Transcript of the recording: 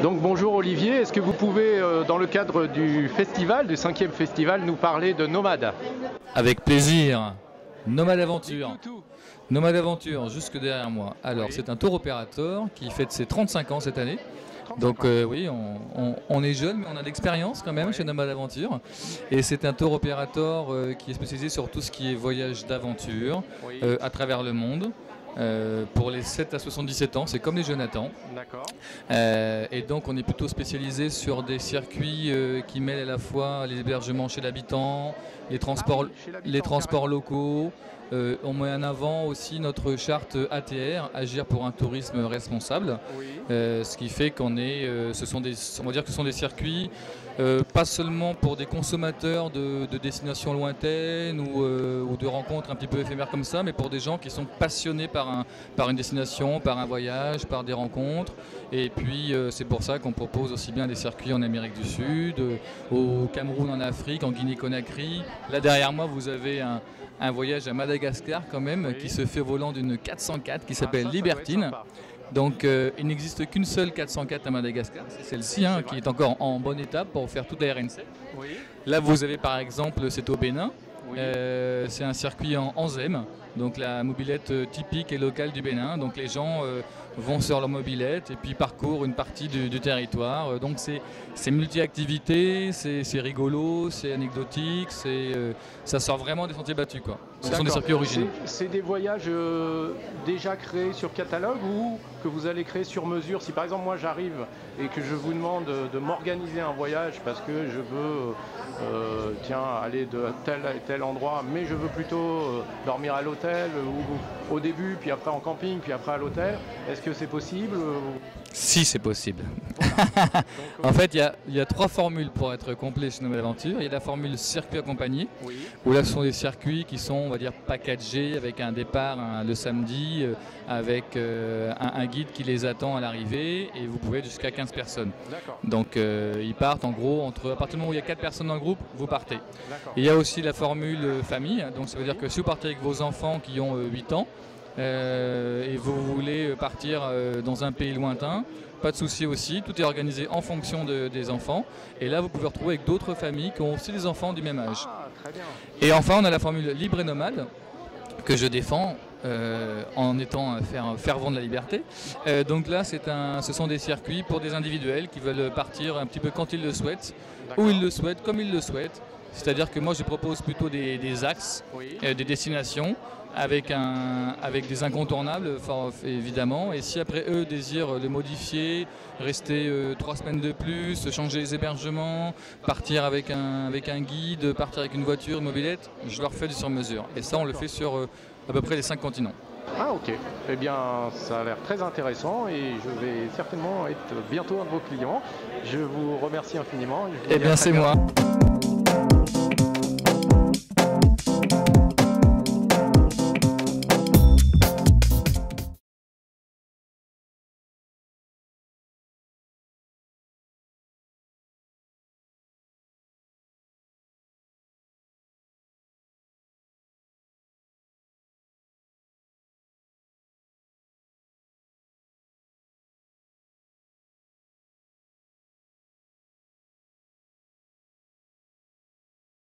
Donc bonjour Olivier, est-ce que vous pouvez, dans le cadre du festival, du 5e festival, nous parler de Nomade? Avec plaisir. Nomade Aventure. Tout. Nomade Aventure, jusque derrière moi. Alors, Oui. c'est un tour opérateur qui fête ses 35 ans cette année. 35 Donc ans. oui, on est jeune, mais on a de l'expérience quand même Oui. chez Nomade Aventure. Et c'est un tour opérateur qui est spécialisé sur tout ce qui est voyage d'aventure Oui. à travers le monde. Pour les 7 à 77 ans, c'est comme les Jonathan. D'accord. Et donc on est plutôt spécialisé sur des circuits qui mêlent à la fois les hébergements chez l'habitant, les transports, chez l'habitant, les transports carrément. locaux. On met en avant aussi notre charte ATR, Agir pour un tourisme responsable. Oui. Ce qui fait qu'on est, on va dire que ce sont des circuits pas seulement pour des consommateurs de destinations lointaines ou de rencontres un petit peu éphémères comme ça, mais pour des gens qui sont passionnés par une destination, par un voyage, par des rencontres. Et puis c'est pour ça qu'on propose aussi bien des circuits en Amérique du Sud, au Cameroun, en Afrique, en Guinée-Conakry. Là derrière moi vous avez un voyage à Madagascar quand même, Oui. qui se fait au volant d'une 404 qui s'appelle Ça doit être Libertine. sympa. Donc il n'existe qu'une seule 404 à Madagascar, c'est celle-ci C'est qui vrai. est encore en bonne étape pour faire toute la RN7. Oui. Là vous avez par exemple, c'est au Bénin, Oui. c'est un circuit en ZEM, donc la mobilette typique et locale du Bénin. Donc les gens vont sur leur mobilette et puis parcourent une partie du territoire. Donc c'est multi-activités, c'est rigolo, c'est anecdotique, ça sort vraiment des sentiers battus, quoi. Ce sont des D'accord. circuits originaux. C'est des voyages déjà créés sur catalogue ou que vous allez créer sur mesure? Si par exemple moi j'arrive et que je vous demande de m'organiser un voyage parce que je veux aller de tel à tel endroit, mais je veux plutôt dormir à l'hôtel ou au début, puis après en camping, puis après à l'hôtel, est-ce que c'est possible? Si c'est possible. En fait, il y a trois formules pour être complet chez Nomade Aventure. Il y a la formule circuit accompagné, Oui. où là ce sont des circuits qui sont, on va dire, packagés avec un départ le samedi, avec un guide qui les attend à l'arrivée, et vous pouvez être jusqu'à 15 personnes. D'accord. Donc ils partent en gros, à partir du moment où il y a 4 personnes dans le groupe, vous partez. D'accord. Il y a aussi la formule famille, donc ça veut dire que si vous partez avec vos enfants qui ont 8 ans, et vous voulez partir dans un pays lointain, pas de souci aussi, tout est organisé en fonction des enfants. Et là, vous pouvez retrouver avec d'autres familles qui ont aussi des enfants du même âge. Ah, très bien. Et enfin, on a la formule libre et nomade, que je défends en étant un fervent de la liberté. Donc là, ce sont des circuits pour des individuels qui veulent partir un petit peu quand ils le souhaitent, où ils le souhaitent, comme ils le souhaitent. C'est-à-dire que moi, je propose plutôt des axes, Oui. des destinations, avec des incontournables, évidemment. Et si après eux désirent le modifier, rester 3 semaines de plus, changer les hébergements, partir avec un guide, partir avec une voiture, une mobilette, je leur fais du sur-mesure. Et ça, on le fait sur à peu près les 5 continents. Ah ok, eh bien ça a l'air très intéressant et je vais certainement être bientôt un de vos clients. Je vous remercie infiniment. Je vous Eh dis à bien, très c'est bientôt. moi.